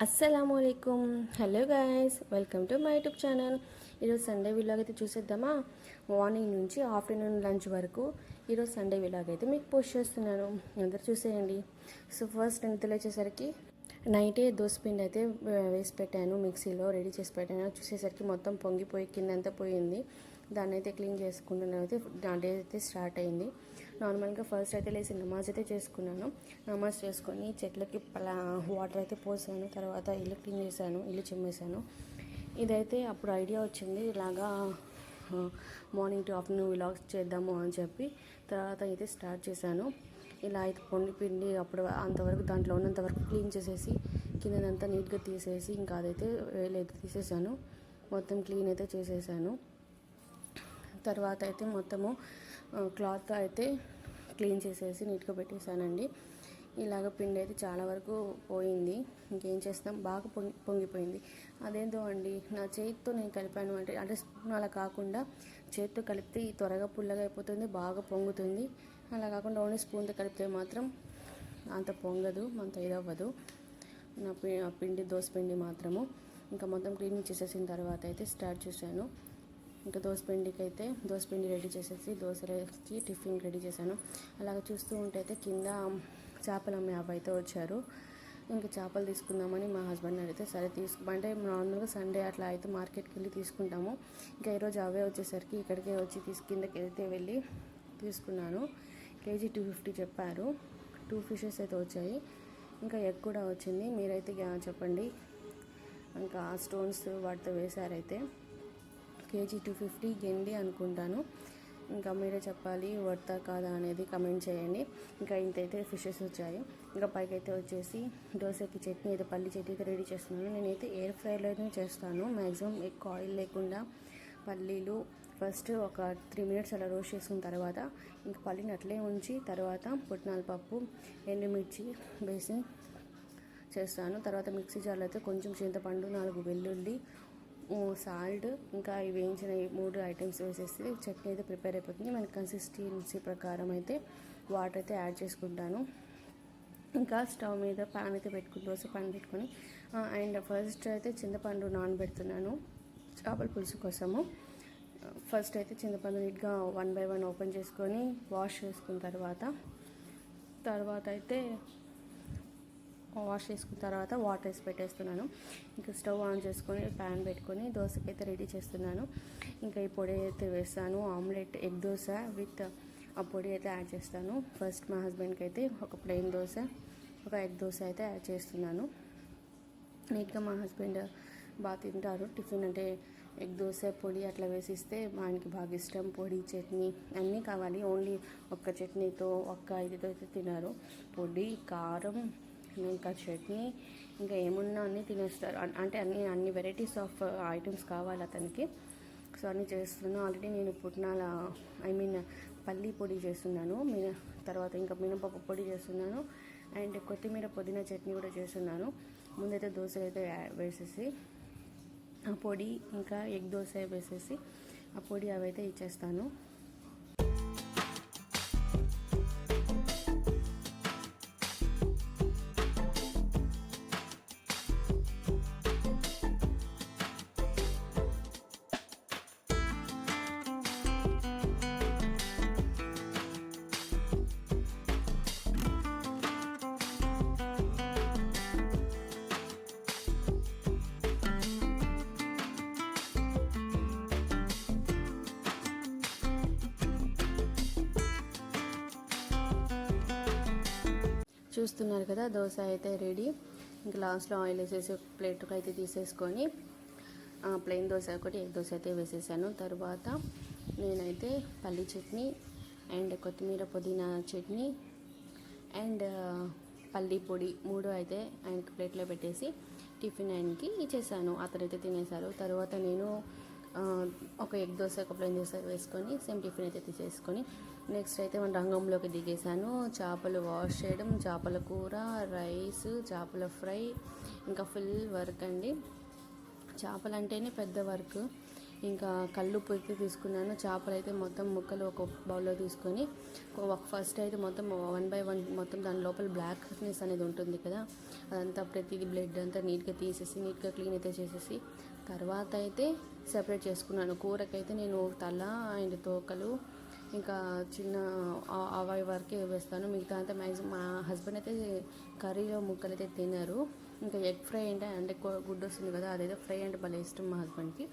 అస్సలాముఅలైకుం. Hello guys, welcome to my YouTube channel. ఈరోజు Sunday vlog అయితే చూసేద్దామా. మార్నింగ్ నుంచి ఆఫ్టర్నూన్ లంచ్ వరకు ఈరోజు సండే విలాగ్ అయితే మీకు పోస్ట్ చేస్తున్నాను, అందరు చూసేయండి. సో ఫస్ట్ నిద్రలో వచ్చేసరికి నైటే దోసపిండి అయితే వేసి పెట్టాను, మిక్సీలో రెడీ చేసి పెట్టాను. చూసేసరికి మొత్తం పొంగిపోయి కిందంతా పోయింది. దాన్ని అయితే క్లీన్ చేసుకుంటున్నాను. అయితే నా డే అయితే స్టార్ట్ అయింది. నార్మల్గా ఫస్ట్ అయితే లేచి నమాజ్ అయితే చేసుకున్నాను. నమాజ్ చేసుకొని చెట్లకి వాటర్ అయితే పోసాను. తర్వాత ఇల్లు క్లీన్ చేశాను, ఇల్లు చిమ్మేశాను. ఇదైతే అప్పుడు ఐడియా వచ్చింది, ఇలాగా మార్నింగ్ టు ఆఫ్టర్నూన్ వ్లాగ్స్ చేద్దాము అని చెప్పి తర్వాత అయితే స్టార్ట్ చేశాను. ఇలా అయితే పిండి అప్పుడు అంతవరకు దాంట్లో ఉన్నంతవరకు క్లీన్ చేసేసి కిందనంతా నీట్గా తీసేసి ఇంకా అదైతే వేలైతే తీసేసాను. మొత్తం క్లీన్ అయితే చేసేసాను. తర్వాత అయితే మొత్తము క్లాత్ అయితే క్లీన్ చేసేసి నీట్గా పెట్టేశానండి. ఇలాగ పిండి అయితే చాలా వరకు పోయింది. ఇంకేం చేస్తాం, బాగా పొంగిపోయింది. అదేంటో అండి, నా చేతితో నేను కలిపాను అంటే స్పూన్ అలా కాకుండా చేతితో కలిపితే త్వరగా పుల్లగా అయిపోతుంది, బాగా పొంగుతుంది. అలా కాకుండా ఓన్లీ స్పూన్తో కలిపితే మాత్రం అంత పొంగదు, అంత ఇదవ్వదు. నా పిండి దోసపిండి మాత్రము ఇంకా మొత్తం క్లీనింగ్ చేసేసిన తర్వాత అయితే స్టార్ట్ చేశాను. ఇంకా దోసపిండి రెడీ చేసేసి దోశలకి టిఫిన్ రెడీ చేశాను. అలాగ చూస్తూ ఉంటే అయితే కింద చేపలు అమ్మే అయితే వచ్చారు. ఇంకా చేపలు తీసుకుందామని మా హస్బెండ్ అడిగితే సరే అంటే నార్మల్గా సండే అట్లా అయితే మార్కెట్కి వెళ్ళి తీసుకుంటాము. ఇంకా ఈరోజు అవే వచ్చేసరికి ఇక్కడికే వచ్చి కిందకి అయితే వెళ్ళి తీసుకున్నాను. కేజీ 250 చెప్పారు. 2 ఫిషెస్ అయితే వచ్చాయి, ఇంకా ఎగ్ కూడా వచ్చింది. మీరైతే చెప్పండి, ఇంకా స్టోన్స్ వాటితో వేశారైతే కేజీ 250 గెండి అనుకుంటాను. ఇంకా మీరే చెప్పాలి వర్తా కాదా అనేది కమెంట్ చేయండి. ఇంకా ఇంతైతే ఫిషెస్ వచ్చాయి. ఇంకా పైకి అయితే వచ్చేసి దోశకి చట్నీ అయితే పల్లి చట్నీ అయితే రెడీ చేస్తున్నాను. నేనైతే ఎయిర్ ఫ్రైలోనే చేస్తాను మ్యాక్సిమం. ఎక్కువ ఆయిల్ లేకుండా పల్లీలు ఫస్ట్ ఒక 3 మినిట్స్ అలా రోస్ట్ చేసుకున్న తర్వాత ఇంకా పల్లీని అట్లే ఉంచి తర్వాత పుట్నాల పప్పు, ఎండుమిర్చి వేసి చేస్తాను. తర్వాత మిక్సీ జార్లో అయితే కొంచెం చింతపండు, 4 వెల్లుల్లి, సాల్ట్, ఇంకా ఇవి వేయించిన 3 ఐటమ్స్ వేసేసి చట్నీ అయితే ప్రిపేర్ అయిపోతుంది. మన కన్సిస్టెన్సీ ప్రకారం అయితే వాటర్ అయితే యాడ్ చేసుకుంటాను. ఇంకా స్టవ్ మీద ప్యాన్ అయితే పెట్టుకుని దోశ ప్యాన్ పెట్టుకొని అండ్ ఫస్ట్ అయితే చింతపండు నానబెడుతున్నాను చేపల పులుసు కోసము. ఫస్ట్ అయితే చింతపండు నీట్గా 1 by 1 ఓపెన్ చేసుకొని వాష్ చేసుకున్న తర్వాత అయితే వాటర్ వేసి పెట్టేస్తున్నాను. ఇంకా స్టవ్ ఆన్ చేసుకొని ప్యాన్ పెట్టుకొని దోశకైతే రెడీ చేస్తున్నాను. ఇంకా ఈ పొడి అయితే వేస్తాను. ఆమ్లెట్ ఎగ్ దోశ విత్ ఆ పొడి అయితే యాడ్ చేస్తాను. ఫస్ట్ మా హస్బెండ్కి అయితే ఒక ప్లెయిన్ దోశ, ఒక ఎగ్ దోశ అయితే యాడ్ చేస్తున్నాను. నీట్గా మా హస్బెండ్ బాగా తింటారు. టిఫిన్ అంటే ఎగ్ దోశ పొడి అట్లా వేసిస్తే మా ఆయనకి బాగా ఇష్టం. పొడి, చట్నీ అన్నీ కావాలి. ఓన్లీ ఒక్క చట్నీతో ఒక్క ఇదితో అయితే తినారు. పొడి, కారం, ఇంకా చట్నీ, ఇంకా ఏమున్నా అన్నీ తినేస్తారు. అంటే అన్ని వెరైటీస్ ఆఫ్ ఐటమ్స్ కావాలి అతనికి. సో అన్నీ చేస్తున్నాను. ఆల్రెడీ నేను పల్లీ పొడి చేస్తున్నాను. తర్వాత ఇంకా మినపప్పు పొడి చేస్తున్నాను. అండ్ కొత్తిమీర పుదీనా చట్నీ కూడా చేస్తున్నాను. ముందైతే దోశ అయితే వేసేసి ఆ పొడి ఇంకా ఎగ్ దోశ వేసేసి ఆ పొడి అవైతే ఇచ్చేస్తాను. చూస్తున్నారు కదా, దోశ అయితే రెడీ. ఇంకా లాస్ట్లో ఆయిల్ వేసేసి ఒక ప్లేట్కి అయితే తీసేసుకొని ప్లెయిన్ దోశ ఒకటి, ఎగ్ దోశ అయితే వేసేసాను. తర్వాత నేనైతే పల్లి చట్నీ అండ్ కొత్తిమీర పుదీనా చట్నీ అండ్ పల్లీ పొడి 3 అయితే ఆయనకి ప్లేట్లో పెట్టేసి టిఫిన్ ఆయనకి ఇచ్చేసాను. అతనైతే తినేశారు. తర్వాత నేను ఒక ఎగ్ దోశ, ఒక ప్లెయిన్ దోశ వేసుకొని సేమ్ టిఫిన్ అయితే తీసేసుకొని నెక్స్ట్ అయితే మన రంగంలోకి దిగేసాను. చేపలు వాష్ చేయడం, చేపల కూర, రైస్, చేపల ఫ్రై, ఇంకా ఫుల్ వర్క్ అండి. చేపలు అంటేనే పెద్ద వర్క్. ఇంకా కల్లుప్పు అయితే తీసుకున్నాను. చేపలు అయితే మొత్తం ముక్కలు ఒక బౌల్లో తీసుకొని ఫస్ట్ అయితే మొత్తం 1 by 1 మొత్తం దాని లోపల బ్లాక్నెస్ అనేది ఉంటుంది కదా, అదంతా ప్రతిదీ బ్లడ్ అంతా నీట్గా తీసేసి నీట్గా క్లీన్ అయితే చేసేసి తర్వాత అయితే సెపరేట్ చేసుకున్నాను. కూరకైతే నేను తల అండ్ తోకలు ఇంకా చిన్న అవి వరకే వేస్తాను. మిగతా అంతా మ్యాక్సిమం మా హస్బెండ్ అయితే కర్రీలో ముక్కలు అయితే తినరు. ఇంకా ఎగ్ ఫ్రై అంటే గుడ్డు వస్తుంది కదా, అదైతే ఫ్రై అంటే భలే ఇష్టం మా హస్బెండ్కి.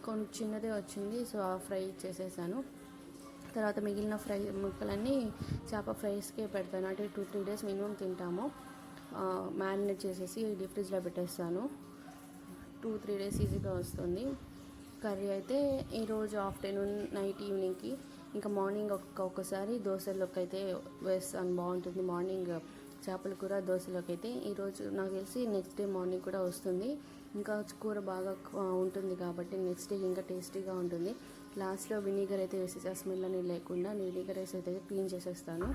కొంచెం చిన్నదే వచ్చింది, సో ఆ ఫ్రై చేసేసాను. తర్వాత మిగిలిన ఫ్రై ముక్కలన్నీ చేప ఫ్రైస్కే పెడతాను. అంటే 2-3 days మినిమం తింటాము. మ్యారినేట్ చేసేసి డీప్ ఫ్రిడ్జ్లో పెట్టేస్తాను. 2-3 days ఈజీగా వస్తుంది. కర్రీ అయితే ఈరోజు ఆఫ్టర్నూన్, నైట్, ఈవినింగ్కి, ఇంకా మార్నింగ్ ఒక్కొక్కసారి దోశల్లోకి అయితే వేస్తాను, బాగుంటుంది. మార్నింగ్ చేపల కూర దోశలోకి అయితే ఈరోజు నాకు తెలిసి నెక్స్ట్ డే మార్నింగ్ కూడా వస్తుంది. ఇంకా కూర బాగా ఉంటుంది కాబట్టి నెక్స్ట్ డే ఇంకా టేస్టీగా ఉంటుంది. లాస్ట్లో వినీగర్ అయితే వేసేసి ఆ స్మెల్ అనేది లేకుండా వినీగర్ వేసి అయితే క్లీన్ చేసేస్తాను.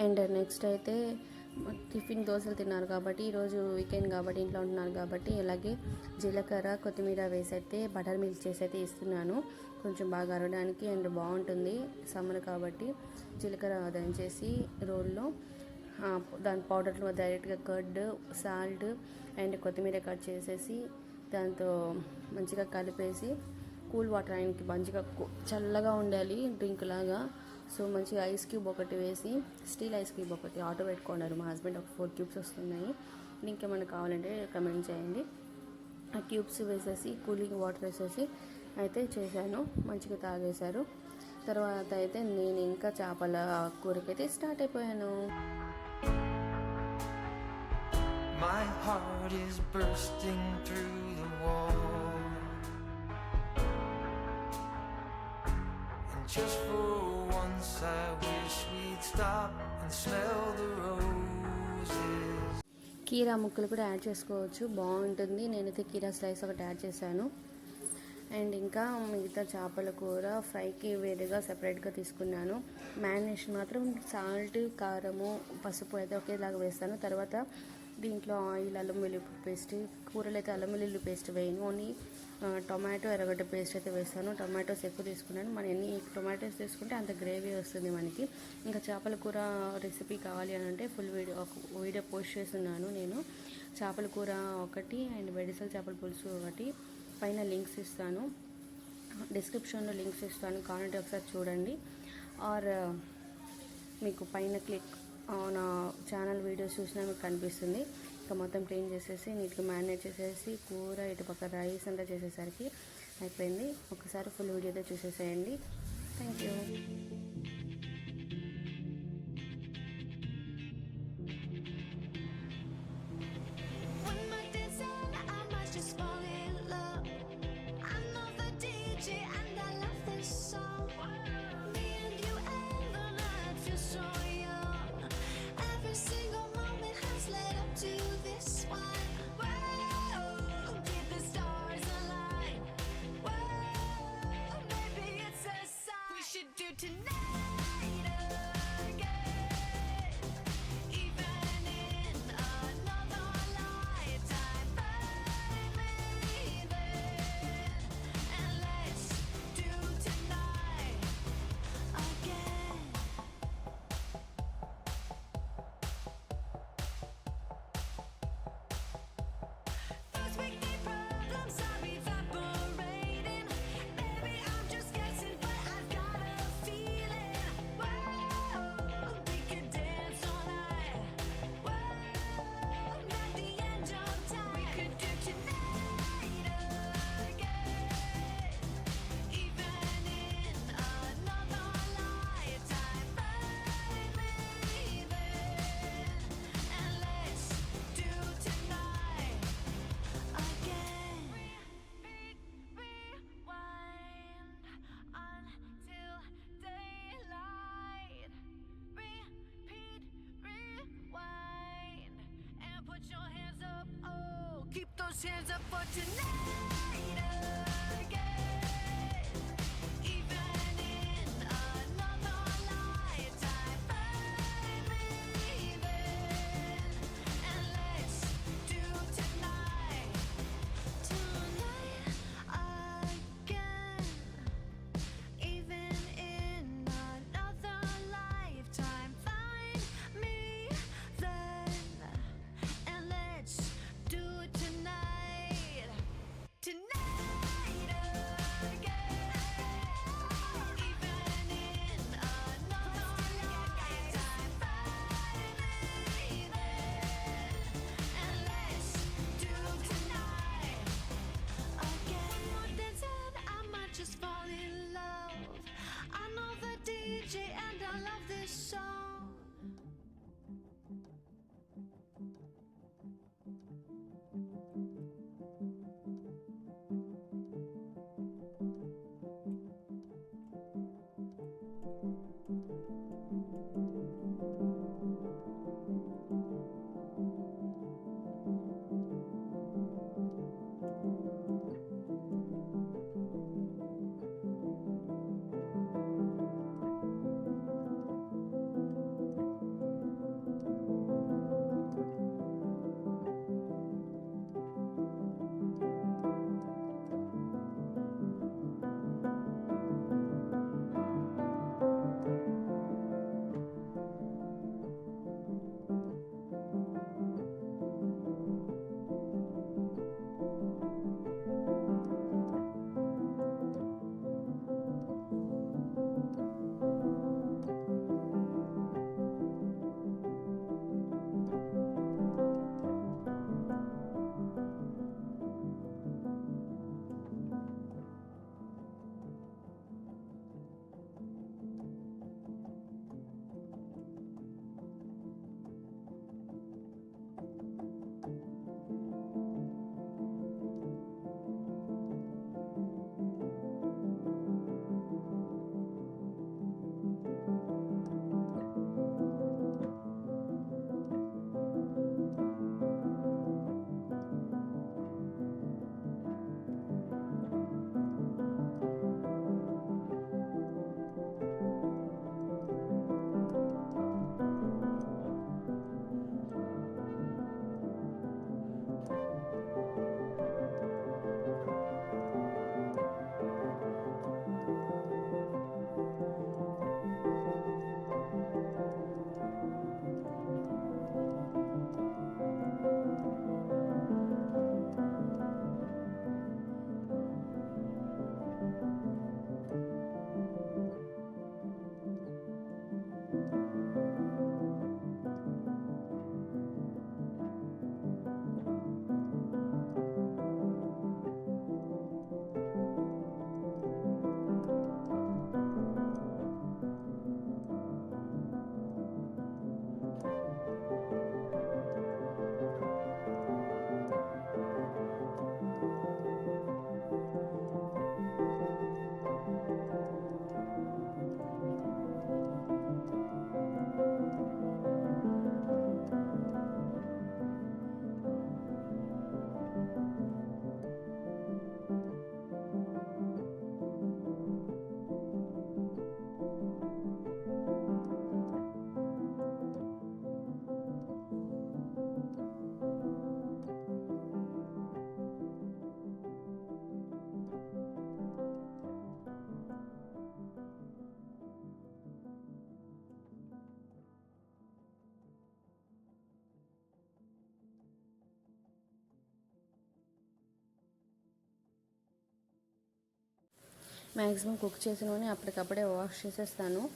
అండ్ నెక్స్ట్ అయితే టిఫిన్ దోశలు తిన్నారు కాబట్టి ఈరోజు వీకెండ్ కాబట్టి ఇంట్లో ఉంటున్నారు కాబట్టి అలాగే జీలకర్ర కొత్తిమీర వేసి అయితే బటర్ మిల్క్ చేసి అయితే ఇస్తున్నాను, కొంచెం బాగా అరగడానికి అండ్ బాగుంటుంది సమ్మర్ కాబట్టి. జీలకర్ర దంచేసి రోల్లో దాని పౌడర్లో డైరెక్ట్గా కర్డ్, సాల్ట్ అండ్ కొత్తిమీర కట్ చేసేసి దాంతో మంచిగా కలిపేసి కూల్ వాటర్ ఆయనకి మంచిగా చల్లగా ఉండాలి డ్రింక్ లాగా. సో మంచిగా ఐస్ క్యూబ్ ఒకటి వేసి, స్టీల్ ఐస్ క్యూబ్ ఒకటి ఆర్డర్ పెట్టుకున్నారు మా హస్బెండ్. ఒక 4 cubes వస్తున్నాయి. ఇంకేమైనా కావాలంటే కమెంట్ చేయండి. ఆ క్యూబ్స్ వేసేసి కూలింగ్ వాటర్ వేసేసి అయితే చేశాను, మంచిగా తాగేశారు. తర్వాత అయితే నేను ఇంకా చేపల కూరకైతే స్టార్ట్ అయిపోయాను. My heart is bursting through the wall, and just for once I wish we'd stop and smell the roses. కీరా ముక్కలు కూడా యాడ్ చేసుకోవచ్చు, బాగుంటుంది. నేనైతే కీరా స్లైస్ ఒకటి యాడ్ చేశాను. అండ్ ఇంకా మిగతా చేపల కూర ఫ్రైకి వేరేగా సపరేట్గా తీసుకున్నాను. మ్యారినేషన్ మాత్రం సాల్ట్, కారము, పసుపు అయితే ఒకేలాగా వేస్తాను. తర్వాత దీంట్లో ఆయిల్, అల్లం వెల్లుల్లి పేస్ట్, కూరలు అయితే అల్లం వెల్లుల్లి పేస్ట్ వేయను, ఓన్లీ టొమాటో, ఎర్రగడ్డ పేస్ట్ అయితే వేస్తాను. టొమాటోస్ ఎక్కువ తీసుకున్నాను, మనం ఎన్ని టొమాటోస్ తీసుకుంటే అంత గ్రేవీ వస్తుంది మనకి. ఇంకా చేపల కూర రెసిపీ కావాలి అని అంటే ఫుల్ వీడియో పోస్ట్ చేస్తున్నాను నేను. చేపల కూర ఒకటి అండ్ బెడిసల్ చేపల పులుసు ఒకటి, పైన లింక్స్ ఇస్తాను, డిస్క్రిప్షన్లో లింక్స్ ఇస్తాను, కావాలంటే ఒకసారి చూడండి. ఆర్ మీకు పైన క్లిక్ నా ఛానల్ వీడియోస్ చూసినా మీకు కనిపిస్తుంది. ఇంకా మొత్తం క్లీన్ చేసేసి నీట్గా మ్యారినేట్ చేసేసి కూర ఇటుపక్క రైస్ అంతా చేసేసరికి అయిపోయింది. ఒకసారి ఫుల్ వీడియోతో చూసేసేయండి. Thank you. Keep those hands up for tonight again, even in another maximum cook చేసినవని అప్పటికప్పుడే వాష్ చేసేస్తాను.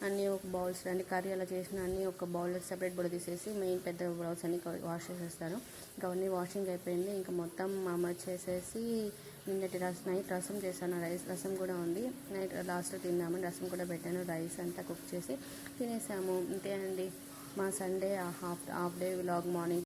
అన్నీ ఒక బౌల్స్ అన్ని కర్రీ అలా చేసిన అన్నీ ఒక బౌల్లో సెపరేట్ బౌల్ తీసేసి మెయిన్ పెద్ద బౌల్స్ అన్ని వాష్ చేసేస్తాను. ఇంకా అవన్నీ వాషింగ్ అయిపోయింది. ఇంకా మొత్తం చేసేసి నిన్నటి నైట్ రసం చేశాను. రసం కూడా ఉంది. నైట్ లాస్ట్లో తిన్నాము. రసం కూడా పెట్టాను. రైస్ అంతా కుక్ చేసి తినేసాము. అంతే అండి మా Sunday half day vlog morning